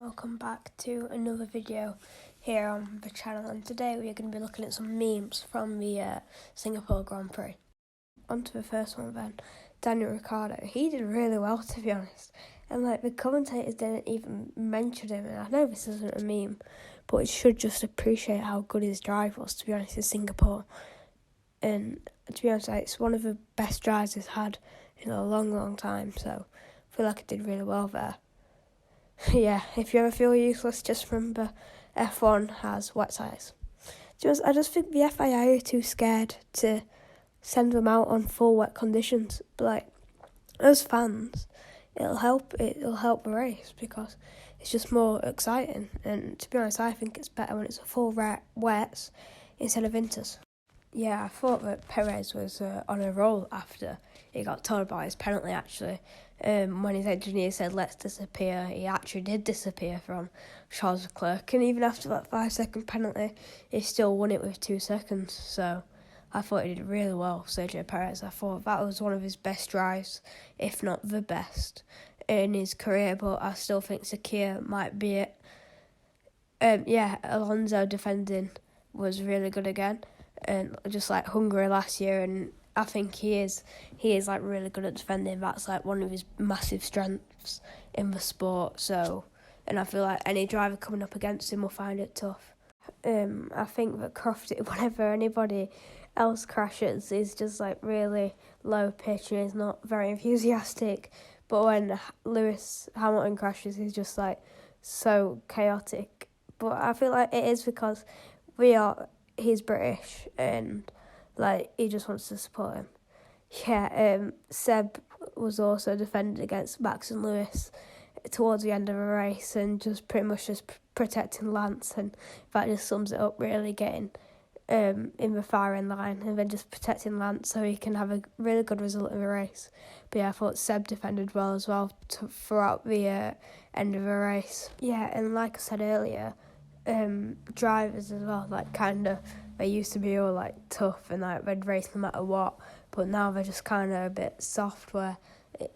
Welcome back to another video here on the channel, and today we are going to be looking at some memes from the Singapore Grand Prix. On to the first one then, Daniel Ricciardo. He did really well, to be honest, and the commentators didn't even mention him, and I know this isn't a meme, but it should just appreciate how good his drive was, to be honest, in Singapore. And to be honest, it's one of the best drives he's had in a long time, so I feel like it did really well there. Yeah, if you ever feel useless, just remember F1 has wet tyres. I just think the FIA are too scared to send them out on full wet conditions. But as fans, it'll help the race because it's just more exciting. And to be honest, I think it's better when it's a full wets instead of inters. Yeah, I thought that Perez was on a roll after he got told about his penalty, actually. When his engineer said, let's disappear, he actually did disappear from Charles Leclerc. And even after that 5-second penalty, he still won it with 2 seconds. So I thought he did really well, Sergio Perez. I thought that was one of his best drives, if not the best, in his career. But I still think Sakhir might be it. Alonso defending was really good again. And just like Hungary last year, and I think he is really good at defending. That's one of his massive strengths in the sport. So, and I feel like any driver coming up against him will find it tough. I think that Crofty, whenever anybody else crashes, is just really low pitch and is not very enthusiastic. But when Lewis Hamilton crashes, he's just so chaotic. But I feel like it is because he's British and he just wants to support him. Yeah, Seb was also defended against Max and Lewis towards the end of the race and just pretty much just protecting Lance, and that just sums it up really, getting in the firing line and then just protecting Lance so he can have a really good result in the race. But yeah, I thought Seb defended well as well throughout the end of the race. Yeah, and like I said earlier, drivers as well, they used to be all tough and they'd race no matter what, but now they're just a bit soft, where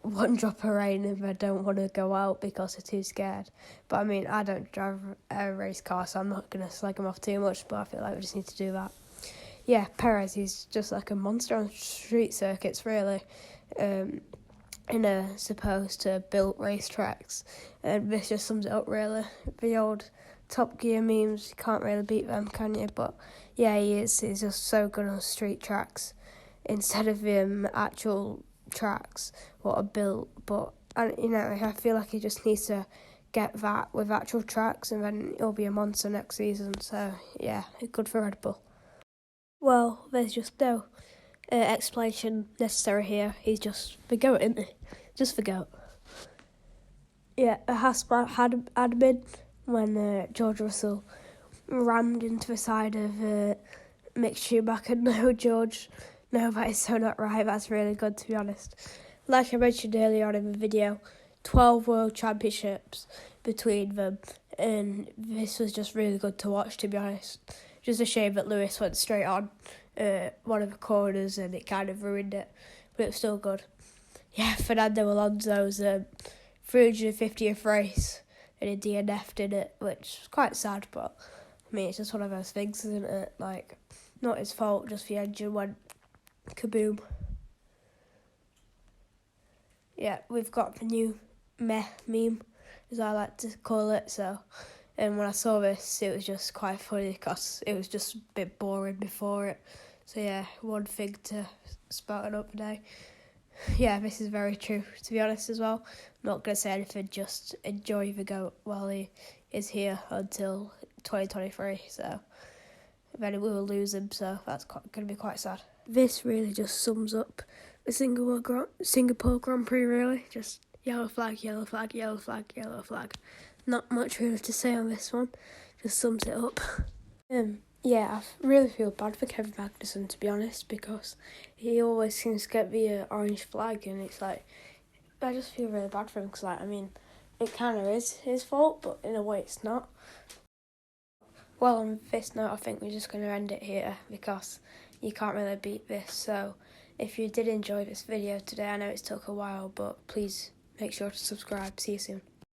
one drop of rain and they don't want to go out because they're too scared. But I mean, I don't drive a race car, so I'm not going to slag him off too much, but I feel like we just need to do that. Yeah, Perez, he's just a monster on street circuits, really, in supposed to built racetracks, and this just sums it up, really. The old Top Gear memes, you can't really beat them, can you? But yeah, he's just so good on street tracks instead of actual tracks what are built. But I feel like he just needs to get that with actual tracks, and then he'll be a monster next season. So yeah, good for Red Bull. Well, there's just no explanation necessary here. He's just the GOAT, isn't he? Just the GOAT. Yeah, Haas had admin when George Russell rammed into the side of Mick Schumacher. No, that is so not right. That's really good, to be honest. Like I mentioned earlier on in the video, 12 World Championships between them, and this was just really good to watch, to be honest. Just a shame that Lewis went straight on one of the corners and it kind of ruined it, but it was still good. Yeah, Fernando Alonso's 350th race, and he DNF'd in it, which is quite sad, but I mean, it's just one of those things, isn't it? Not his fault, just the engine went kaboom. Yeah, we've got the new meh meme, as I like to call it, so, and when I saw this, it was just quite funny because it was just a bit boring before it. So yeah, one thing to spout up today. Yeah, this is very true, to be honest, as well. I'm not going to say anything, just enjoy the GOAT while he is here until 2023, so then we will lose him, so that's going to be quite sad. This really just sums up the Singapore Grand Prix, really. Just yellow flag, yellow flag, yellow flag, yellow flag. Not much really to say on this one, just sums it up. Yeah, I really feel bad for Kevin Magnussen, to be honest, because he always seems to get the orange flag, and it's I just feel really bad for him, because it kind of is his fault, but in a way it's not. Well, on this note, I think we're just going to end it here, because you can't really beat this. So if you did enjoy this video today, I know it's took a while, but please make sure to subscribe. See you soon.